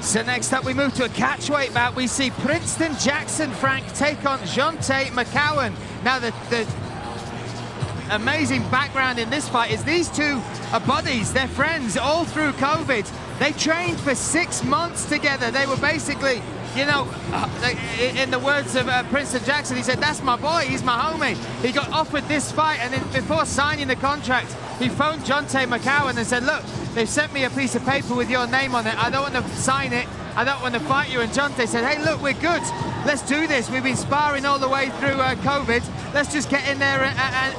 So next up, we move to a catchweight bout. We see Princeton Jackson Frank take on Jontae McCowan. Now, the amazing background in this fight is these two are buddies, they're friends all through COVID. They trained for 6 months together. They were basically, you know, in the words of Princeton Jackson, he said, "That's my boy, he's my homie." He got offered this fight, and then before signing the contract, he phoned Jontae McCowan and said, "Look, they've sent me a piece of paper with your name on it. I don't want to sign it. I don't want to fight you." And Jontae said, "Hey, look, we're good. Let's do this. We've been sparring all the way through COVID. Let's just get in there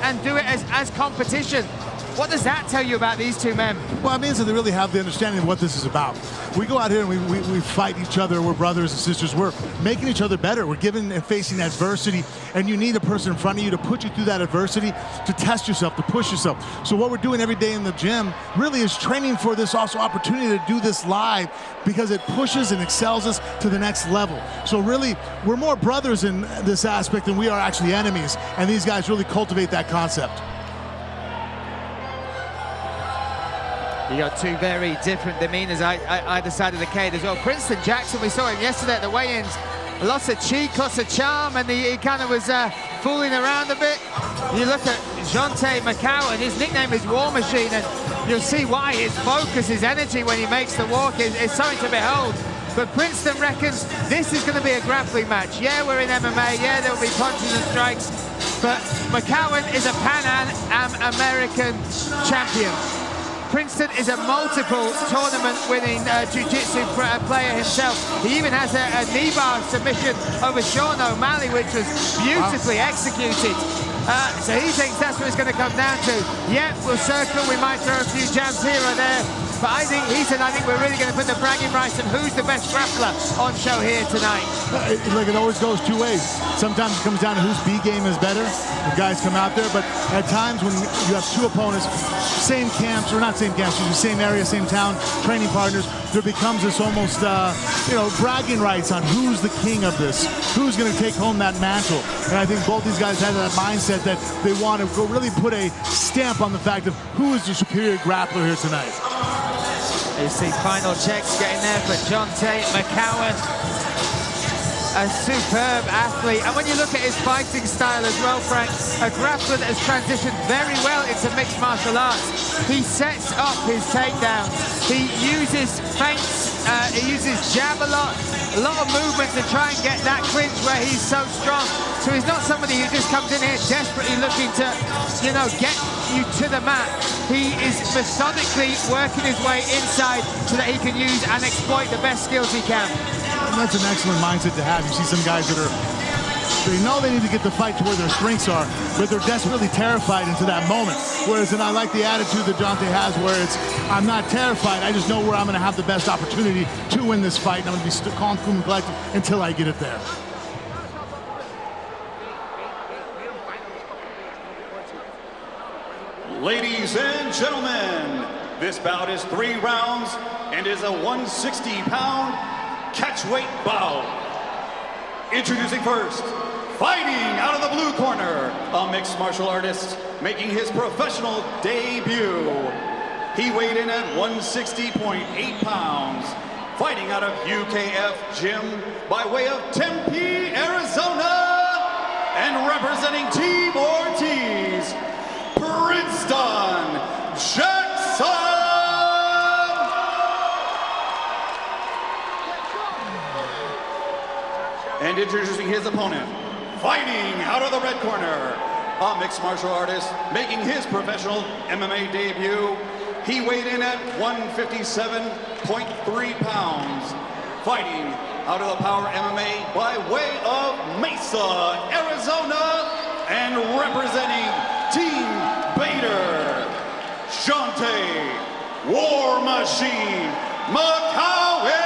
and do it as competition." What does that tell you about these two men? Well, it means that they really have the understanding of what this is about. We go out here and we fight each other. We're brothers and sisters. We're making each other better. We're giving and facing adversity, and you need a person in front of you to put you through that adversity, to test yourself, to push yourself. So what we're doing every day in the gym really is training for this also opportunity to do this live, because it pushes and excels us to the next level. So really, we're more brothers in this aspect than we are actually enemies, and these guys really cultivate that concept. You got two very different demeanors either side of the cage as well. Princeton Jackson, we saw him yesterday at the weigh-ins. Lots of cheek, lots of charm, and he kind of was fooling around a bit. You look at Jontae McCowan, his nickname is War Machine, and you'll see why. His focus, his energy when he makes the walk is something to behold. But Princeton reckons this is going to be a grappling match. Yeah, we're in MMA. Yeah, there will be punches and strikes. But McCowan is a Pan-American champion. Princeton is a multiple tournament-winning jiu-jitsu player himself. He even has a knee bar submission over Sean O'Malley, which was beautifully executed. So he thinks that's what it's going to come down to. Yeah, we'll circle, we might throw a few jabs here or there, but I think we're really going to put the bragging rights on who's the best grappler on show here tonight. Look, it always goes two ways. Sometimes it comes down to whose B game is better. The guys come out there, but at times when you have two opponents, same camps, or not same camps, same area, same town, training partners, there becomes this almost, bragging rights on who's the king of this, who's going to take home that mantle. And I think both these guys have that mindset that they want to go really put a stamp on the fact of who is the superior grappler here tonight. You see final checks getting there for Jontae McCowan. A superb athlete, and when you look at his fighting style as well, Frank, a grappler that has transitioned very well into mixed martial arts. He sets up his takedowns, he uses feints, he uses jab a lot of movement to try and get that clinch where he's so strong. So he's not somebody who just comes in here desperately looking to, get you to the mat. He is methodically working his way inside so that he can use and exploit the best skills he can. And that's an excellent mindset to have. You see some guys that they know they need to get the fight to where their strengths are, but they're desperately terrified into that moment. Whereas, and I like the attitude that Jontae has, where it's, I'm not terrified, I just know where I'm going to have the best opportunity to win this fight, and I'm going to be calm, cool, and collected until I get it there. Ladies and gentlemen, this bout is 3 rounds and is a 160-pound catchweight bout. Introducing first, fighting out of the blue corner, a mixed martial artist making his professional debut. He weighed in at 160.8 pounds, fighting out of UKF Gym by way of Tempe, Arizona, and representing Team Ortiz, Princeton Jackson. And introducing his opponent, fighting out of the red corner, a mixed martial artist making his professional MMA debut. He weighed in at 157.3 pounds, fighting out of the Power MMA by way of Mesa, Arizona, and representing Team Bader, Jontae War Machine McCowan.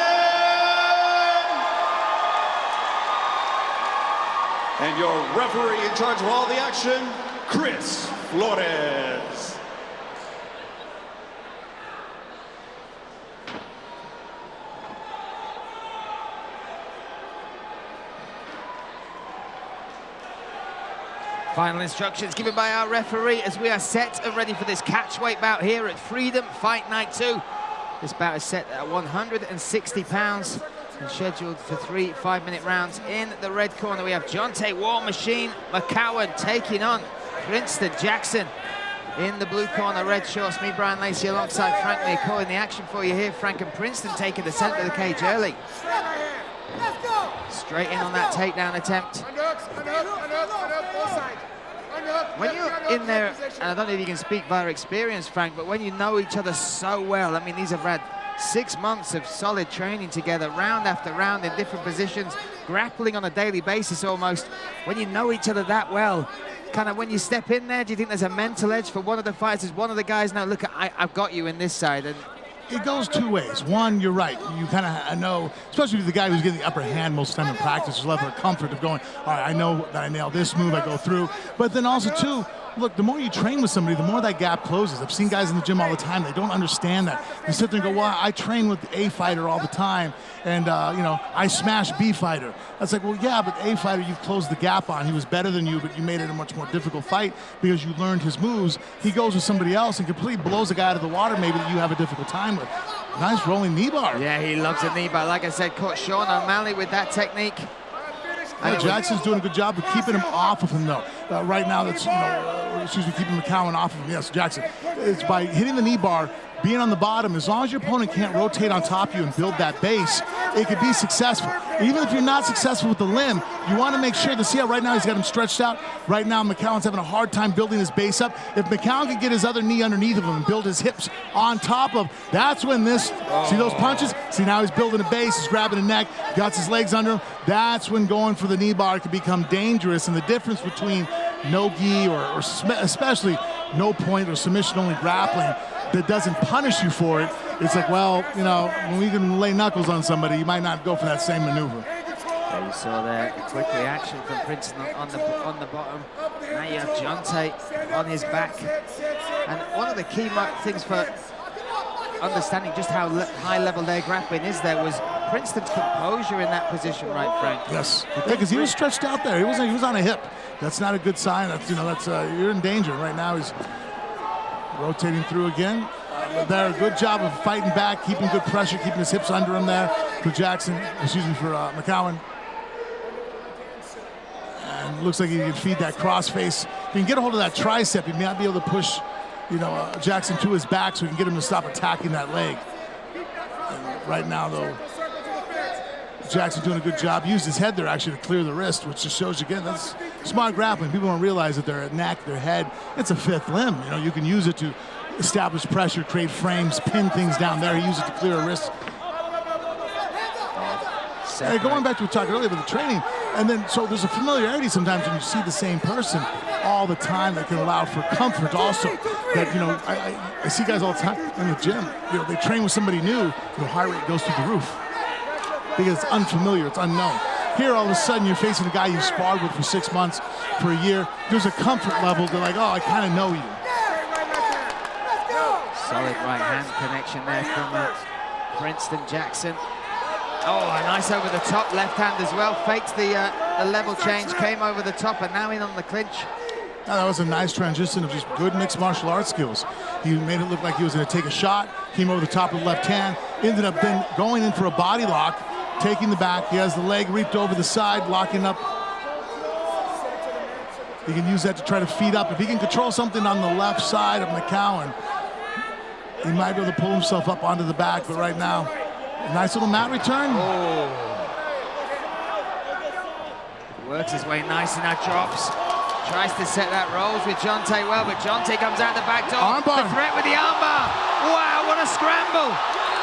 And your referee in charge of all the action, Chris Flores. Final instructions given by our referee as we are set and ready for this catchweight bout here at Freedom Fight Night 2. This bout is set at 160 pounds and scheduled for 3 5-minute rounds. In the red corner, we have Jontae War Machine McCowan taking on Princeton Jackson. In the blue corner, red shorts, me, Brian Lacey, alongside Frank McCowan. In the action for you here, Frank and Princeton taking the center of the cage early. Straight in on that takedown attempt. When you're in there, and I don't know if you can speak via experience, Frank, but when you know each other so well, I mean, these have had 6 months of solid training together, round after round in different positions, grappling on a daily basis almost. When you know each other that well, kind of when you step in there, do you think there's a mental edge for one of the fighters? One of the guys, now look, I've got you in this side. And it goes 2 ways. One, you're right. You kind of know, especially with the guy who's getting the upper hand most of the time in practice, there's a level of comfort of going, all right, I know that I nailed this move, I go through. But then also, too, look, the more you train with somebody, the more that gap closes. I've seen guys in the gym all the time, they don't understand that. They sit there and go, well, I train with A fighter all the time, and, you know, I smash B fighter. That's like, well, yeah, but A fighter, you've closed the gap on. He was better than you, but you made it a much more difficult fight because you learned his moves. He goes with somebody else and completely blows a guy out of the water maybe that you have a difficult time with. Nice rolling knee bar. Yeah, he loves a knee bar. Like I said, caught Sean O'Malley with that technique. Yeah, Jackson's doing a good job of keeping him off of him, though. Right now, that's, keeping McCowan off of him. Yes, Jackson. It's by hitting the knee bar, being on the bottom. As long as your opponent can't rotate on top of you and build that base, it could be successful. Even if you're not successful with the limb, you want to make sure to see how right now he's got him stretched out. Right now, McCowan's having a hard time building his base up. If McCowan could get his other knee underneath of him and build his hips on top of, that's when this, see those punches? See, now he's building a base, he's grabbing a neck, got his legs under him. That's when going for the knee bar can become dangerous. And the difference between no-gi or especially no point or submission-only grappling that doesn't punish you for it, it's like, well, you know, when we can lay knuckles on somebody, you might not go for that same maneuver. Yeah, you saw there a quick reaction from Princeton on the bottom. Now you have Jontae on his back. And one of the key things for understanding just how high level their grappling is there was Princeton's composure in that position, right, Frank? Yes, because he was stretched out there. He was on a hip. That's not a good sign. That's, you're in danger right now. He's rotating through again. They're a good job of fighting back, keeping good pressure, keeping his hips under him there for McCowan. And looks like he can feed that crossface. If he can get a hold of that tricep, he may not be able to push, Jackson to his back so he can get him to stop attacking that leg. And right now, though, Jackson doing a good job. Used his head there actually to clear the wrist, which just shows again that's smart grappling. People don't realize that their neck, their head, it's a fifth limb. You can use it to establish pressure, create frames, pin things down there. He used it to clear a wrist. Hey, going back to what we talked earlier about the training, and then so there's a familiarity sometimes when you see the same person all the time that can allow for comfort also. That, I see guys all the time in the gym, they train with somebody new, the heart rate goes through the roof. Because it's unfamiliar, it's unknown. Here, all of a sudden, you're facing a guy you've sparred with for 6 months, for a year. There's a comfort level. They're like, oh, I kind of know you. Solid right hand connection there from Princeton Jackson. Oh, a nice over the top left hand as well. Faked the level change, came over the top, and now in on the clinch. Now, that was a nice transition of just good mixed martial arts skills. He made it look like he was going to take a shot, came over the top of the left hand, ended up then going in for a body lock, taking the back. He has the leg reaped over the side, locking up. He can use that to try to feed up. If he can control something on the left side of McCowan, he might be able to pull himself up onto the back, but right now, a nice little mat return. Oh. Works his way nice and now drops. Tries to set that, rolls with Jontae well, but Jontae comes out the back door. Armbar. The threat with the armbar. Wow, what a scramble.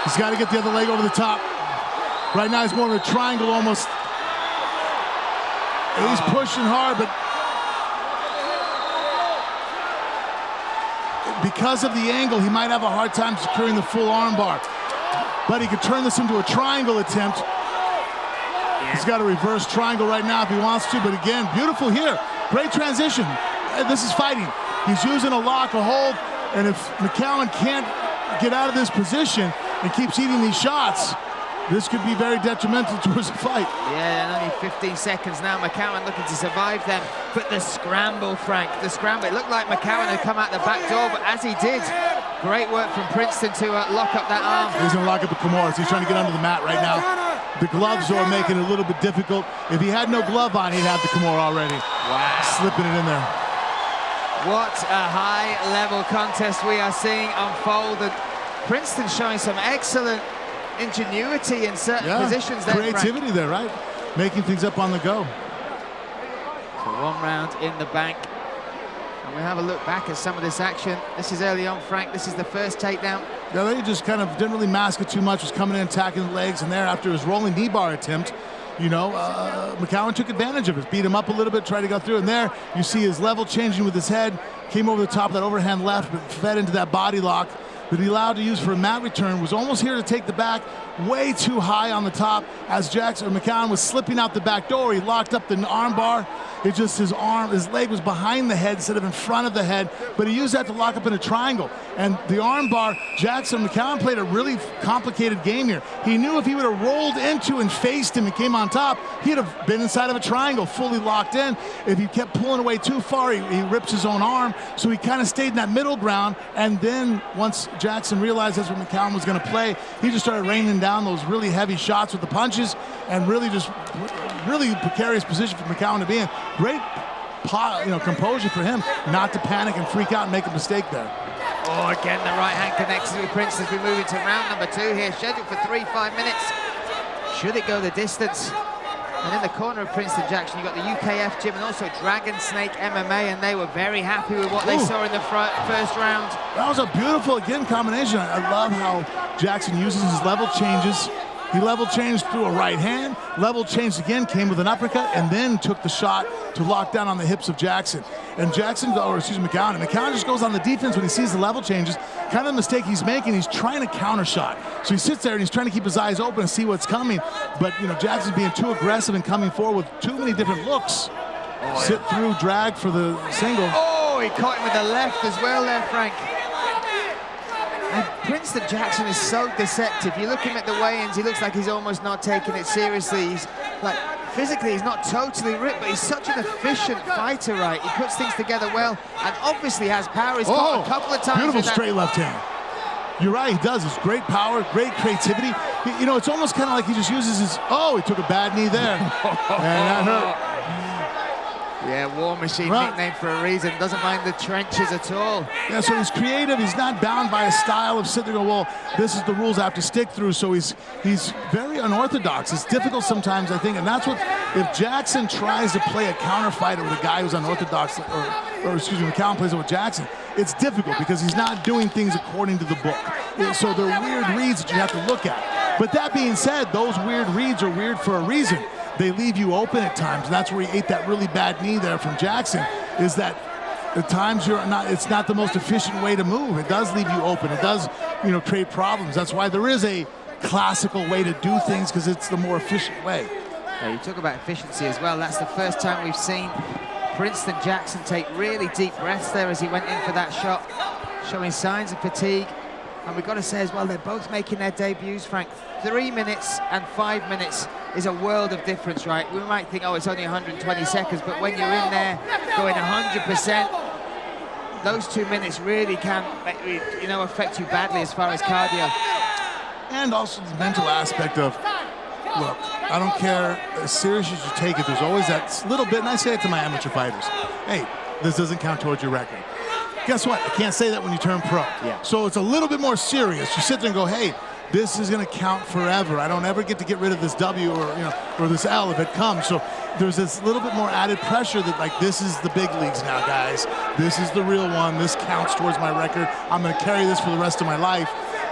He's got to get the other leg over the top. Right now, it's more of a triangle almost. He's pushing hard, but because of the angle, he might have a hard time securing the full armbar. But he could turn this into a triangle attempt. Yeah. He's got a reverse triangle right now if he wants to, but again, beautiful here. Great transition. This is fighting. He's using a lock, a hold, and if McCowan can't get out of this position and keeps eating these shots, this could be very detrimental towards the fight. Yeah, and only 15 seconds now. McCowan looking to survive them. But the scramble, Frank, the scramble. It looked like McCowan had come out the back door, but as he did, Great work from Princeton to lock up that arm. He's going to lock up the Kimuras. He's trying to get under the mat right now. The gloves are making it a little bit difficult. If he had no glove on, he'd have the Kimura already. Wow. Slipping it in there. What a high-level contest we are seeing unfold. And Princeton showing some excellent ingenuity in certain positions there. Creativity there, right? Making things up on the go. So 1 round in the bank. And we have a look back at some of this action. This is early on, Frank. This is the first takedown. Yeah, they just kind of didn't really mask it too much. Was coming in, attacking the legs, and there after his rolling knee bar attempt, you know, McCowan took advantage of it, beat him up a little bit, tried to go through, and there you see his level changing with his head, came over the top of that overhand left, but fed into that body lock that he allowed to use for a mat return, was almost here to take the back, way too high on the top as McCowan was slipping out the back door. He locked up the arm bar. It just, his leg was behind the head instead of in front of the head, but he used that to lock up in a triangle. And the arm bar, McCowan played a really complicated game here. He knew if he would have rolled into and faced him and came on top, he'd have been inside of a triangle, fully locked in. If he kept pulling away too far, he rips his own arm. So he kind of stayed in that middle ground, and then once Jackson realized that's what McCowan was going to play, he just started raining down those really heavy shots with the punches, and really precarious position for McCowan to be in. Great composure for him not to panic and freak out and make a mistake there. Oh, again, the right hand connects with Princeton as we move into round number 2 here, scheduled for 3-5 minutes. Should it go the distance? And in the corner of Princeton Jackson, you've got the UKF gym and also Dragon Snake MMA, and they were very happy with what they saw in the first round. That was a beautiful, again, combination. I love how Jackson uses his level changes. He level changed through a right hand, level changed again, came with an uppercut, and then took the shot to lock down on the hips of Jackson. And McCowan. And McCowan just goes on the defense when he sees the level changes. Kind of the mistake he's making, he's trying to counter shot. So he sits there and he's trying to keep his eyes open and see what's coming. But, you know, Jackson's being too aggressive and coming forward with too many different looks. Sit through, drag for the single. Oh, he caught him with the left as well there, Frank. And Princeton Jackson is so deceptive. You look him at the weigh-ins, he looks like he's almost not taking it seriously. He's like, physically, he's not totally ripped, but he's such an efficient fighter, right? He puts things together well and obviously has power. He's caught a couple of times. Beautiful straight left hand. You're right, he does. It's great power, great creativity. You know, it's almost kind of like he just uses his, he took a bad knee there. And that hurt. Yeah, War Machine nickname for a reason. Doesn't mind the trenches at all. Yeah, so he's creative. He's not bound by a style of sitting there going, well, this is the rules I have to stick through. So he's very unorthodox. It's difficult sometimes, I think. And that's what, if Jackson tries to play a counter fighter with a guy who's unorthodox, McCowan plays it with Jackson, it's difficult because he's not doing things according to the book. So they're weird reads that you have to look at. But that being said, those weird reads are weird for a reason. They leave you open at times, and that's where he ate that really bad knee there from Jackson, is that at times it's not the most efficient way to move. It does leave you open. It does, create problems. That's why there is a classical way to do things, because it's the more efficient way. Yeah, you talk about efficiency as well. That's the first time we've seen Princeton Jackson take really deep breaths there as he went in for that shot, showing signs of fatigue. And we've got to say as well, they're both making their debuts, Frank. 3 minutes and 5 minutes is a world of difference, right? We might think, it's only 120 seconds, but when you're in there going 100%, those 2 minutes really can, affect you badly as far as cardio. And also the mental aspect of, look, I don't care as serious as you take it, there's always that little bit, and I say it to my amateur fighters, hey, this doesn't count towards your record. Guess what? I can't say that when you turn pro. Yeah. So it's a little bit more serious. You sit there and go, hey, this is going to count forever. I don't ever get to get rid of this W or this L if it comes. So there's this little bit more added pressure that, like, this is the big leagues now, guys. This is the real one. This counts towards my record. I'm going to carry this for the rest of my life.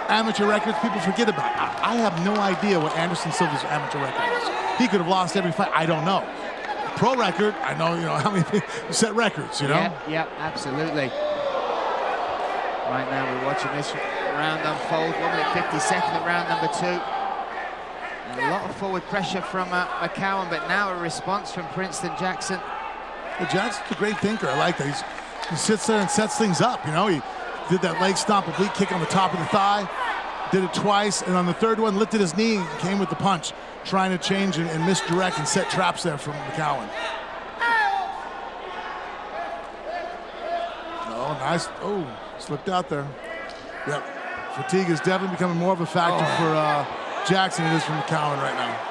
Amateur records, people forget about. I have no idea what Anderson Silva's amateur record is. He could have lost every fight. I don't know. Pro record, I know, how many set records, Yeah, absolutely. Right now we're watching this round unfold, 1 minute 52nd of round number 2. And a lot of forward pressure from McCowan, but now a response from Princeton Jackson. Well, Jackson's a great thinker. I like that. He sits there and sets things up, He did that leg stomp, oblique kick on the top of the thigh, did it twice, and on the third one, lifted his knee and came with the punch, trying to change and misdirect and set traps there from McCowan. Oh, nice. Oh, slipped out there. Yep. Fatigue is definitely becoming more of a factor for Jackson than it is for McCowan right now.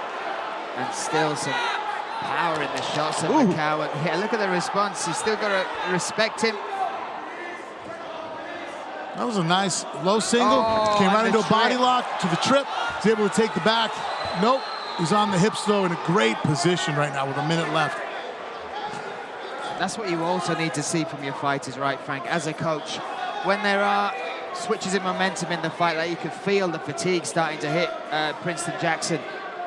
And still some power in the shots of McCowan. Yeah, look at the response. He's still got to respect him. That was a nice low single. Came right into a body lock to the trip. He's able to take the back. Nope. He's on the hips, though, in a great position right now with a minute left. That's what you also need to see from your fighters, right, Frank? As a coach, when there are switches in momentum in the fight, like you can feel the fatigue starting to hit Princeton Jackson,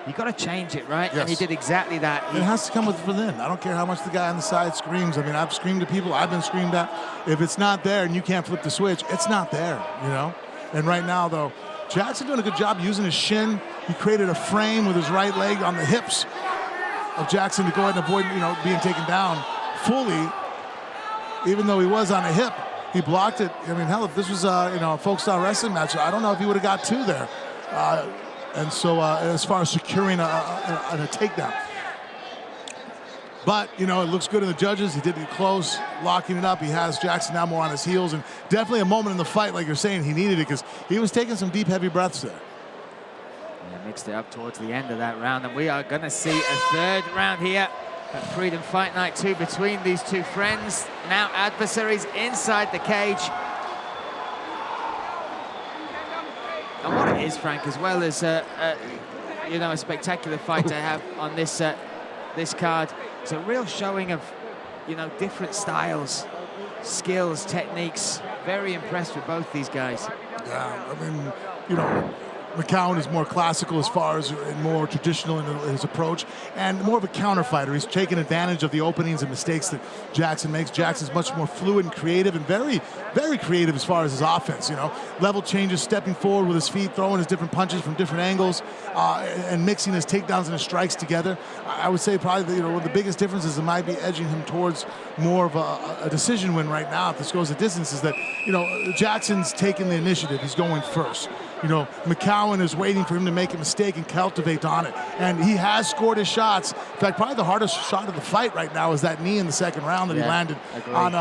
you got to change it, right? Yes. And he did exactly that. It has to come with within. I don't care how much the guy on the side screams. I mean, I've screamed at people. I've been screamed at. If it's not there and you can't flip the switch, it's not there, you know? And right now, though, Jackson doing a good job using his shin. He created a frame with his right leg on the hips of Jackson to go ahead and avoid, you know, being taken down fully. Even though he was on a hip, he blocked it. I mean, hell, if this was, you know, a folk-style wrestling match, I don't know if he would have got two there. And so as far as securing a takedown. But, you know, it looks good in the judges. He did get close, locking it up. He has Jackson now more on his heels. And definitely a moment in the fight, like you're saying, he needed it because he was taking some deep, heavy breaths there. Yeah, mixed it up towards the end of that round. And we are going to see a third round here at Freedom Fight Night 2 between these two friends, now adversaries inside the cage. And what it is, Frank, as well as you know, a spectacular fight to have on this this card, it's a real showing of, you know, different styles, skills, techniques. Very impressed with both these guys. Yeah, I mean, you know, McCowan is more classical as far as and more traditional in his approach, and more of a counter fighter. He's taking advantage of the openings and mistakes that Jackson makes. Jackson's much more fluid and creative, and very, very creative as far as his offense. You know, level changes, stepping forward with his feet, throwing his different punches from different angles, and mixing his takedowns and his strikes together. I would say probably, you know, one of the biggest differences that might be edging him towards more of a decision win right now, if this goes the distance, is that, you know, Jackson's taking the initiative. He's going first. You know, McCowan is waiting for him to make a mistake and cultivate on it. And he has scored his shots. In fact, probably the hardest shot of the fight right now is that knee in the second round that he landed on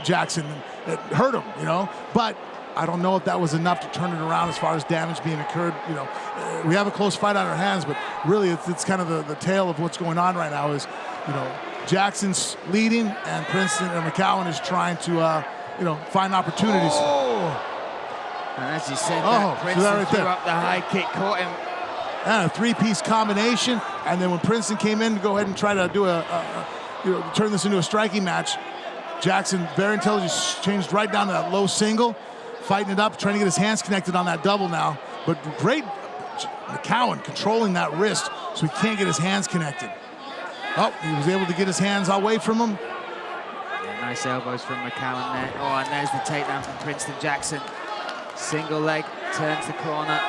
Jackson. It hurt him, you know. But I don't know if that was enough to turn it around as far as damage being occurred. You know, we have a close fight on our hands, but really it's kind of the tale of what's going on right now is, you know, Jackson's leading and Princeton and McCowan is trying to, you know, find opportunities. And as you said, that Princeton threw up the high kick, caught him. And a three-piece combination. And then when Princeton came in to go ahead and try to do you know, turn this into a striking match, Jackson, very intelligent, changed right down to that low single, fighting it up, trying to get his hands connected on that double now. But great McCowan controlling that wrist so he can't get his hands connected. Oh, he was able to get his hands away from him. Yeah, nice elbows from McCowan there. Oh, and there's the takedown from Princeton Jackson. Single leg, turns the corner.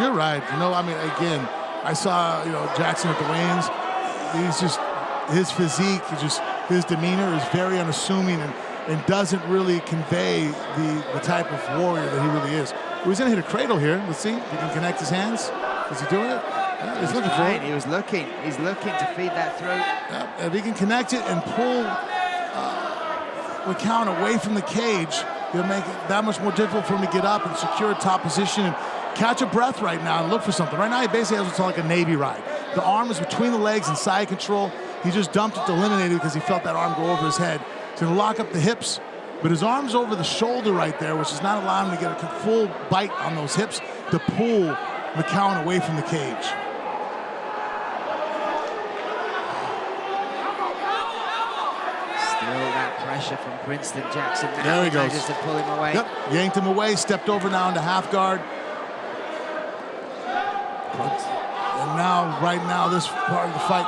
You're right. You know, I mean, again, I saw, you know, Jackson at the weigh-ins. He's just, his physique, his demeanor is very unassuming and doesn't really convey the type of warrior that he really is. He's going to hit a cradle here. Let's see if he can connect his hands. Is he doing it? Yeah, he's looking for it. He was looking. He's looking to feed that through. Yeah, if he can connect it and pull McCowan away from the cage, it'll make it that much more difficult for him to get up and secure a top position and catch a breath right now and look for something. Right now, he basically has what's like a Navy ride. The arm is between the legs and side control. He just dumped it to eliminate it because he felt that arm go over his head. He's going to lock up the hips, but his arm's over the shoulder right there, which is not allowing him to get a full bite on those hips to pull McCowan away from the cage. Pressure from Princeton Jackson. There he goes. Just to pull him away. Yep, yanked him away, stepped over now into half guard. And now, right now, this part of the fight,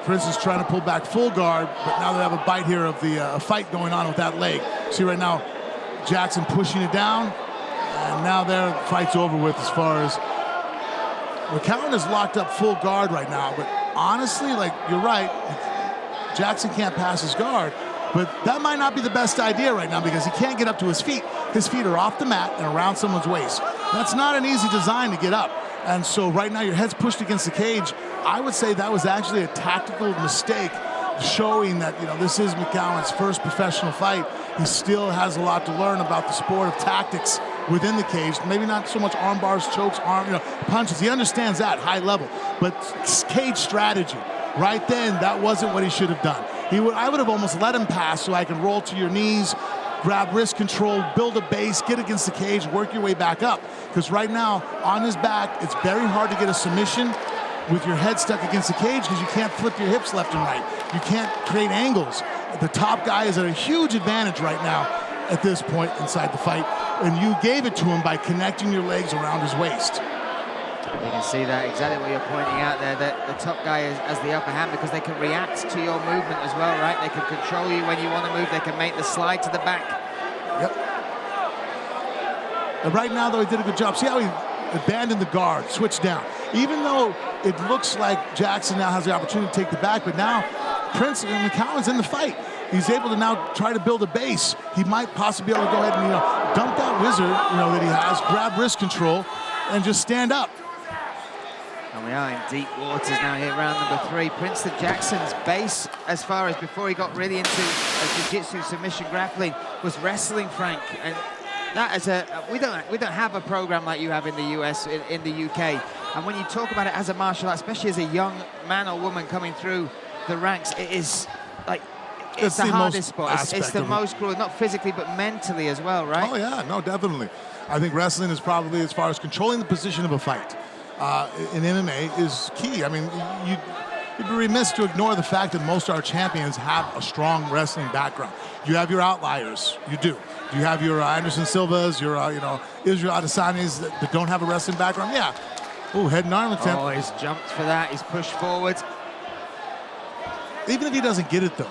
Princeton's trying to pull back full guard, but now they have a bite here of the fight going on with that leg. See right now, Jackson pushing it down, and now their fight's over with as far as McCowan is locked up full guard right now, but honestly, like, you're right, Jackson can't pass his guard. But that might not be the best idea right now because he can't get up to his feet. His feet are off the mat and around someone's waist. That's not an easy design to get up. And so right now your head's pushed against the cage. I would say that was actually a tactical mistake, showing that, you know, this is McCowan's first professional fight He still has a lot to learn about the sport of tactics within the cage. Maybe not so much arm bars, chokes, punches. He understands that high level, but cage strategy. Right then, that wasn't what he should have done. I would have almost let him pass so I can roll to your knees, grab wrist control, build a base, get against the cage, work your way back up. Because right now, on his back, it's very hard to get a submission with your head stuck against the cage because you can't flip your hips left and right. You can't create angles. The top guy is at a huge advantage right now at this point inside the fight, and you gave it to him by connecting your legs around his waist. You can see that exactly what you're pointing out there, that the top guy has the upper hand because they can react to your movement as well, right? They can control you when you want to move. They can make the slide to the back. Yep. And right now, though, he did a good job. See how he abandoned the guard, switched down. Even though it looks like Jackson now has the opportunity to take the back, but now Princeton and McCowan's in the fight. He's able to now try to build a base. He might possibly be able to go ahead and, dump that wizard, that he has, grab wrist control, and just stand up. And we are in deep waters now here, round number 3. Princeton Jackson's base, as far as before he got really into jiu-jitsu submission grappling, was wrestling, Frank. And that is we don't have a program like you have in the US, in the UK. And when you talk about it as a martial art, especially as a young man or woman coming through the ranks, it is like, it's the hardest spot. It's the most cruel, not physically, but mentally as well, right? Oh, yeah, no, definitely. I think wrestling is probably, as far as controlling the position of a fight, in MMA is key. I mean, you'd be remiss to ignore the fact that most of our champions have a strong wrestling background. You have your outliers, you do. You have your Anderson Silvas, your Israel Adesanya's that don't have a wrestling background. Yeah. Oh, head and arm attempt. Oh, he's jumped for that. He's pushed forward. Even if he doesn't get it, though,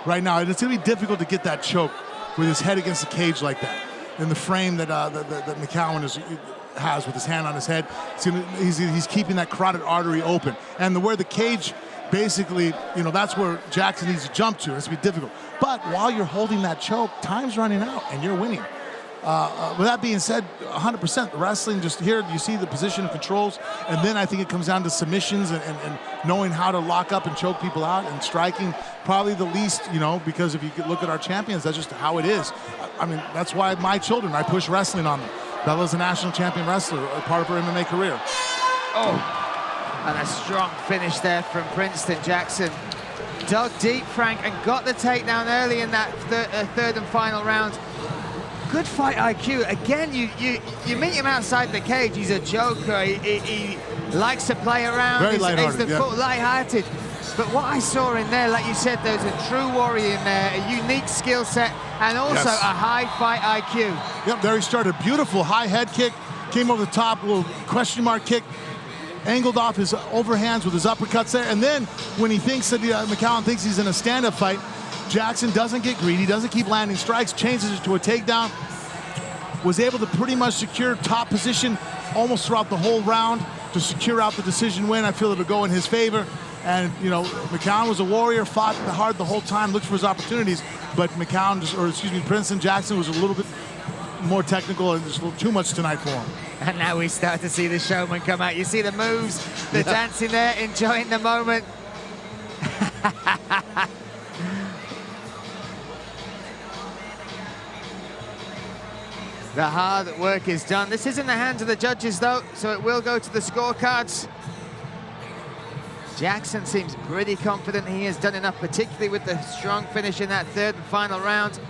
right now, it's going to be difficult to get that choke with his head against the cage like that. In the frame that McCowan has with his hand on his head, he's keeping that carotid artery open. And where the cage, basically, that's where Jackson needs to jump to. It's going to be difficult. But while you're holding that choke, time's running out, and you're winning. With that being said, 100%, the wrestling, just here you see the position of controls, and then I think it comes down to submissions and knowing how to lock up and choke people out, and striking probably the least, because if you could look at our champions, that's just how it is. I mean, that's why my children, I push wrestling on them. Bella's a national champion wrestler, part of her MMA career. Oh, and a strong finish there from Princeton. Jackson dug deep, Frank, and got the takedown early in that third and final round. Good fight IQ. Again, you meet him outside the cage. He's a joker. He likes to play around. Very lighthearted, lighthearted. But what I saw in there, like you said, there's a true warrior in there, a unique skill set, and also a high fight IQ. Yep, there he started. Beautiful high head kick. Came over the top, a little question mark kick. Angled off his overhands with his uppercuts there. And then when he thinks that McCowan thinks he's in a stand-up fight, Jackson doesn't get greedy, doesn't keep landing strikes, changes it to a takedown, was able to pretty much secure top position almost throughout the whole round to secure out the decision win. I feel it'll go in his favor. And, McCowan was a warrior, fought hard the whole time, looked for his opportunities, but Princeton Jackson was a little bit more technical and just a little too much tonight for him. And now we start to see the showman come out. You see the moves, the dancing there, enjoying the moment. The hard work is done. This is in the hands of the judges, though, so it will go to the scorecards. Jackson seems pretty confident he has done enough, particularly with the strong finish in that third and final round.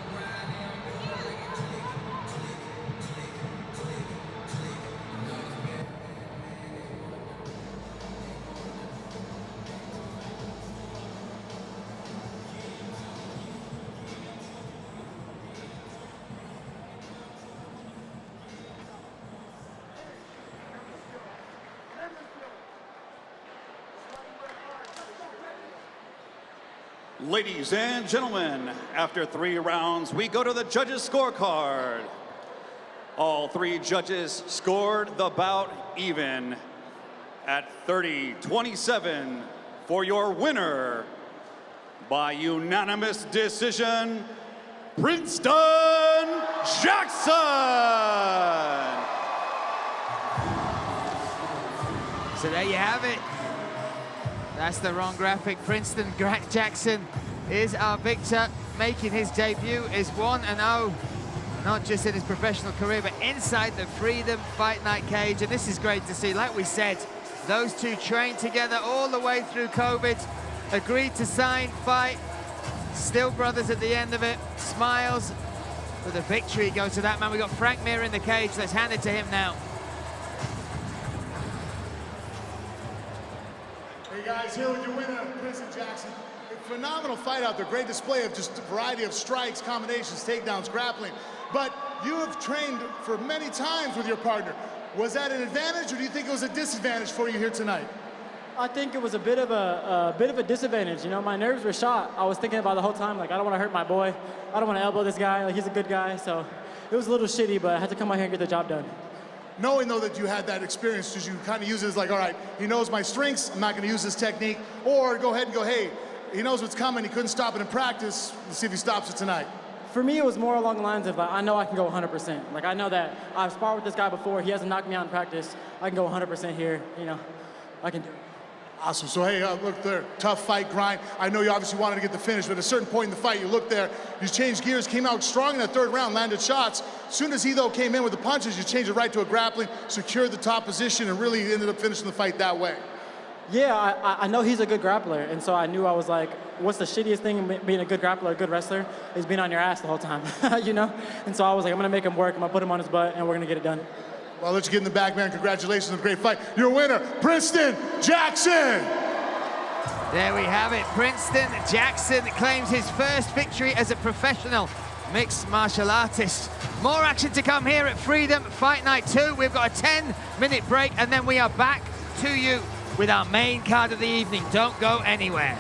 Ladies and gentlemen, after 3 rounds, we go to the judges' scorecard. All 3 judges scored the bout even at 30-27 for your winner by unanimous decision, Princeton Jackson. So there you have it. That's the wrong graphic. Princeton Jackson is our victor. making his debut, is 1-0, not just in his professional career, but inside the Freedom Fight Night cage. And this is great to see. Like we said, those two trained together all the way through COVID, agreed to sign, fight, still brothers at the end of it, smiles. But the victory goes to that man. We got Frank Mir in the cage. Let's hand it to him now. Hey guys, here with your winner, Princeton Jackson. A phenomenal fight out there. Great display of just a variety of strikes, combinations, takedowns, grappling. But you have trained for many times with your partner. Was that an advantage, or do you think it was a disadvantage for you here tonight? I think it was a bit of a disadvantage. You know, my nerves were shot. I was thinking about the whole time, like, I don't want to hurt my boy. I don't want to elbow this guy. Like, he's a good guy. So it was a little shitty, but I had to come out here and get the job done. Knowing, though, that you had that experience, did you kind of use it as like, all right, he knows my strengths, I'm not going to use this technique, or go ahead and go, hey, he knows what's coming, he couldn't stop it in practice, let's see if he stops it tonight? For me, it was more along the lines of, I know I can go 100%. Like, I know that I've sparred with this guy before. He hasn't knocked me out in practice. I can go 100% here. You know, I can do it. Awesome. So, hey, look there, tough fight, grind. I know you obviously wanted to get the finish, but at a certain point in the fight, you looked there, you changed gears, came out strong in that third round, landed shots. As soon as he, though, came in with the punches, you changed it right to a grappling, secured the top position, and really ended up finishing the fight that way. Yeah, I know he's a good grappler, and so I knew I was like, what's the shittiest thing in being a good grappler, a good wrestler, is being on your ass the whole time, you know? And so I was like, I'm going to make him work, I'm going to put him on his butt, and we're going to get it done. Well, I'll let you get in the back, man. Congratulations on a great fight. Your winner, Princeton Jackson! There we have it. Princeton Jackson claims his first victory as a professional mixed martial artist. More action to come here at Freedom Fight Night 2. We've got a 10-minute break, and then we are back to you with our main card of the evening. Don't go anywhere.